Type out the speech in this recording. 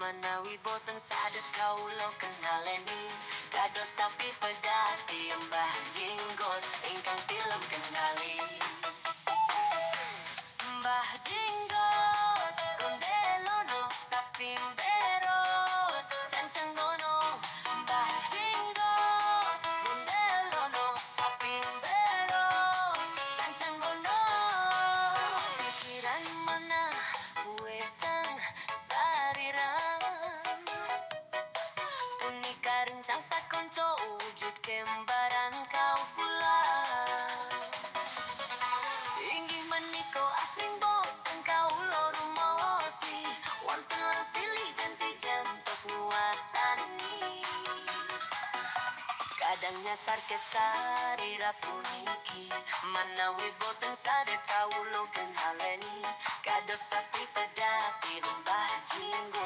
Manawi boten sadek kaulo kenaleni kados sapi pedati Mbah Jinggot ingkang tilem kenali. Mbah Jinggot kondelono sapi berot cancang gono. Mbah Jinggot kondelono sapi berot cancang gono. Pikiran mana wetang sariran punika rencang sakonco wujud kembaran kau pula. Inggih menika asring boten kaulo rumosi wonten lang silih janti jantos nguasani. Kadang nyasar kesarira puniki manawi boten sadek kaulo kenaleni kados sapi pedati Mbah Jinggot.